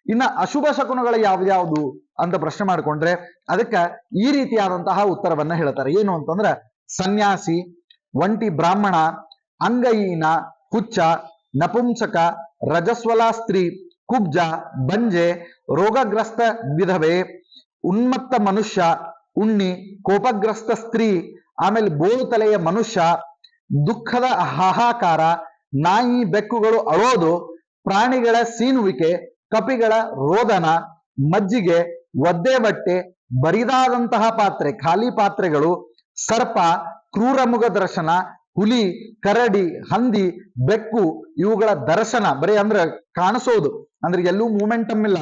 ಇನ್ನ ಅಶುಭ ಶಕುನಗಳು ಯಾವ್ಯಾವುದು ಅಂತ ಪ್ರಶ್ನೆ ಮಾಡ್ಕೊಂಡ್ರೆ ಅದಕ್ಕೆ ಈ ರೀತಿಯಾದಂತಹ ಉತ್ತರವನ್ನ ಹೇಳ್ತಾರೆ. ಏನು ಅಂತಂದ್ರೆ ಸನ್ಯಾಸಿ, ಒಂಟಿ ಬ್ರಾಹ್ಮಣ, ಅಂಗಹೀನ, ಹುಚ್ಚ, ನಪುಂಸಕ, ರಜಸ್ವಲ ಸ್ತ್ರೀ, ಕುಬ್ಜ, ಬಂಜೆ, ರೋಗಗ್ರಸ್ತ ವಿಧವೆ, ಉನ್ಮತ್ತ ಮನುಷ್ಯ, ಉಣ್ಣಿ, ಕೋಪಗ್ರಸ್ತ ಸ್ತ್ರೀ, ಆಮೇಲೆ ಬೋಳು ತಲೆಯ ಮನುಷ್ಯ, ದುಃಖದ ಹಾಹಾಕಾರ, ನಾಯಿ ಬೆಕ್ಕುಗಳು ಅಳೋದು, ಪ್ರಾಣಿಗಳ ಸೀನುವಿಕೆ, ಕಪಿಗಳ ರೋದನ, ಮಜ್ಜಿಗೆ, ಒದ್ದೆ ಬಟ್ಟೆ, ಬರಿದಾದಂತಹ ಪಾತ್ರೆ ಖಾಲಿ ಪಾತ್ರೆಗಳು, ಸರ್ಪ, ಕ್ರೂರಮುಗ ದರ್ಶನ, ಹುಲಿ, ಕರಡಿ, ಹಂದಿ, ಬೆಕ್ಕು ಇವುಗಳ ದರ್ಶನ, ಬರೀ ಅಂದ್ರೆ ಕಾಣಿಸೋದು, ಅಂದ್ರೆ ಎಲ್ಲೂ ಮೂಮೆಂಟಮ್ ಇಲ್ಲ,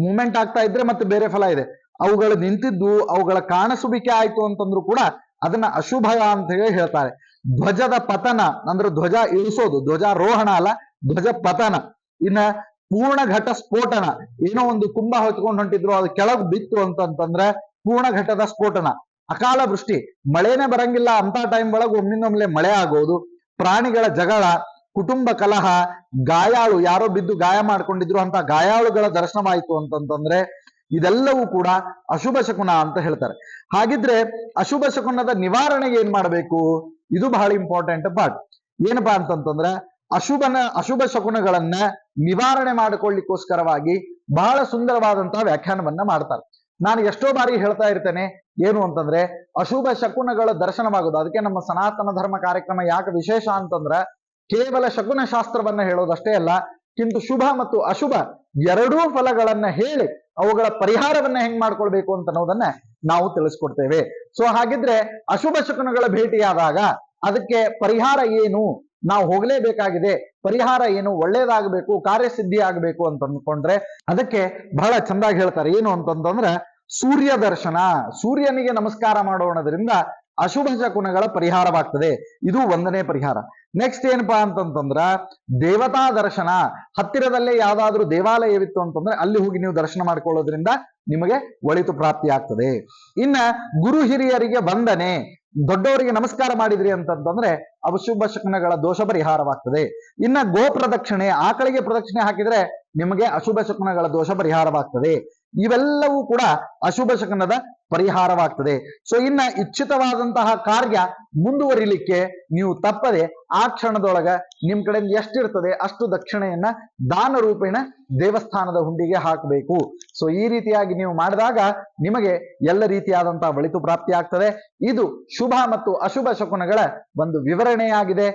ಮೂಮೆಂಟ್ ಆಗ್ತಾ ಇದ್ರೆ ಮತ್ತೆ ಬೇರೆ ಫಲ ಇದೆ. ಅವುಗಳು ನಿಂತಿದ್ದು ಅವುಗಳ ಕಾಣಿಸುವಿಕೆ ಆಯ್ತು ಅಂತಂದ್ರು ಕೂಡ ಅದನ್ನ ಅಶುಭ ಅಂತ ಹೇಳಿ ಹೇಳ್ತಾರೆ. ಧ್ವಜದ ಪತನ ಅಂದ್ರೆ ಧ್ವಜ ಇಳಿಸೋದು, ಧ್ವಜಾರೋಹಣ ಅಲ್ಲ, ಧ್ವಜ ಪತನ. ಇನ್ನ ಪೂರ್ಣ ಘಟ ಸ್ಫೋಟನ, ಏನೋ ಒಂದು ಕುಂಭ ಹೊತ್ಕೊಂಡು ಹೊಂಟಿದ್ರು ಅದು ಕೆಳಗ್ ಬಿತ್ತು ಅಂತಂದ್ರೆ ಪೂರ್ಣ ಘಟದ ಸ್ಫೋಟನ. ಅಕಾಲ ವೃಷ್ಟಿ, ಮಳೆನೇ ಬರಂಗಿಲ್ಲ ಅಂತ ಟೈಮ್ ಒಳಗೆ ಒಮ್ಮಿಂದೊಮ್ಮೆಲೆ ಮಳೆ ಆಗೋದು, ಪ್ರಾಣಿಗಳ ಜಗಳ, ಕುಟುಂಬ ಕಲಹ, ಗಾಯಾಳು, ಯಾರೋ ಬಿದ್ದು ಗಾಯ ಮಾಡ್ಕೊಂಡಿದ್ರು ಅಂತ ಗಾಯಾಳುಗಳ ದರ್ಶನವಾಯಿತು ಅಂತಂದ್ರೆ ಇದೆಲ್ಲವೂ ಕೂಡ ಅಶುಭ ಶಕುನ ಅಂತ ಹೇಳ್ತಾರೆ. ಹಾಗಿದ್ರೆ ಅಶುಭ ಶಕುನದ ನಿವಾರಣೆಗೆ ಏನ್ ಮಾಡಬೇಕು? ಇದು ಬಹಳ ಇಂಪಾರ್ಟೆಂಟ್ ಪಾರ್ಟ್. ಏನಪ್ಪಾ ಅಂತಂತಂದ್ರೆ ಅಶುಭ ಶಕುನಗಳನ್ನ ನಿವಾರಣೆ ಮಾಡಿಕೊಳ್ಳಿಕ್ಕೋಸ್ಕರವಾಗಿ ಬಹಳ ಸುಂದರವಾದಂತಹ ವ್ಯಾಖ್ಯಾನವನ್ನ ಮಾಡ್ತಾರೆ. ನಾನು ಎಷ್ಟೋ ಬಾರಿ ಹೇಳ್ತಾ ಇರ್ತೇನೆ, ಏನು ಅಂತಂದ್ರೆ ಅಶುಭ ಶಕುನಗಳ ದರ್ಶನವಾಗೋದು. ಅದಕ್ಕೆ ನಮ್ಮ ಸನಾತನ ಧರ್ಮ ಕಾರ್ಯಕ್ರಮ ಯಾಕೆ ವಿಶೇಷ ಅಂತಂದ್ರೆ ಕೇವಲ ಶಕುನ ಶಾಸ್ತ್ರವನ್ನ ಹೇಳೋದಷ್ಟೇ ಅಲ್ಲ, ಕಿಂತು ಶುಭ ಮತ್ತು ಅಶುಭ ಎರಡೂ ಫಲಗಳನ್ನ ಹೇಳಿ ಅವುಗಳ ಪರಿಹಾರವನ್ನ ಹೆಂಗ್ ಮಾಡ್ಕೊಳ್ಬೇಕು ಅಂತ ಅನ್ನೋದನ್ನ ನಾವು ತಿಳಿಸ್ಕೊಡ್ತೇವೆ. ಸೊ ಹಾಗಿದ್ರೆ ಅಶುಭ ಶಕುನಗಳ ಭೇಟಿಯಾದಾಗ ಅದಕ್ಕೆ ಪರಿಹಾರ ಏನು, ನಾವು ಹೋಗ್ಲೇಬೇಕಾಗಿದೆ, ಪರಿಹಾರ ಏನು, ಒಳ್ಳೇದಾಗಬೇಕು, ಕಾರ್ಯಸಿದ್ಧಿ ಆಗಬೇಕು ಅಂತ ಅಂದ್ಕೊಂಡ್ರೆ ಅದಕ್ಕೆ ಬಹಳ ಚಂದಾಗಿ ಹೇಳ್ತಾರೆ. ಏನು ಅಂತಂದ್ರೆ ಸೂರ್ಯ ದರ್ಶನ, ಸೂರ್ಯನಿಗೆ ನಮಸ್ಕಾರ ಮಾಡೋಣದ್ರಿಂದ ಅಶುಭ ಶಕುನಗಳ ಪರಿಹಾರವಾಗ್ತದೆ. ಇದು ಒಂದನೇ ಪರಿಹಾರ. ನೆಕ್ಸ್ಟ್ ಏನಪ್ಪಾ ಅಂತಂತಂದ್ರ ದೇವತಾ ದರ್ಶನ, ಹತ್ತಿರದಲ್ಲೇ ಯಾವ್ದಾದ್ರು ದೇವಾಲಯವಿತ್ತು ಅಂತಂದ್ರೆ ಅಲ್ಲಿ ಹೋಗಿ ನೀವು ದರ್ಶನ ಮಾಡ್ಕೊಳ್ಳೋದ್ರಿಂದ ನಿಮಗೆ ಒಳಿತು ಪ್ರಾಪ್ತಿ ಆಗ್ತದೆ. ಇನ್ನ ಗುರು ಹಿರಿಯರಿಗೆ ವಂದನೆ, ದೊಡ್ಡವರಿಗೆ ನಮಸ್ಕಾರ ಮಾಡಿದ್ರಿ ಅಂತಂದ್ರೆ ಅಶುಭ ಶಕುನಗಳ ದೋಷ ಪರಿಹಾರವಾಗ್ತದೆ. ಇನ್ನ ಗೋ ಪ್ರದಕ್ಷಿಣೆ, ಆಕಳಿಗೆ ಪ್ರದಕ್ಷಿಣೆ ಹಾಕಿದ್ರೆ ನಿಮಗೆ ಅಶುಭ ಶಕುನಗಳ ದೋಷ ಪರಿಹಾರವಾಗ್ತದೆ. ಇವೆಲ್ಲವೂ ಕೂಡ ಅಶುಭ ಶಕುನದ ಪರಿಹಾರವಾಗ್ತದೆ. ಸೊ ಇನ್ನ ಇಚ್ಛಿತವಾದಂತಹ ಕಾರ್ಯ ಮುಂದುವರಿಲಿಕ್ಕೆ ನೀವು ತಪ್ಪದೆ ಆ ಕ್ಷಣದೊಳಗ ನಿಮ್ ಕಡೆಯಿಂದ ಎಷ್ಟಿರ್ತದೆ ಅಷ್ಟು ದಕ್ಷಿಣೆಯನ್ನ ದಾನ ರೂಪೇಣ ದೇವಸ್ಥಾನದ ಹುಂಡಿಗೆ ಹಾಕಬೇಕು. ಸೊ ಈ ರೀತಿಯಾಗಿ ನೀವು ಮಾಡಿದಾಗ ನಿಮಗೆ ಎಲ್ಲ ರೀತಿಯಾದಂತಹ ಒಳಿತು ಪ್ರಾಪ್ತಿ ಆಗ್ತದೆ. ಇದು ಶುಭ ಮತ್ತು ಅಶುಭ ಶಕುನಗಳ ಒಂದು ವಿವರಣೆಯಾಗಿದೆ.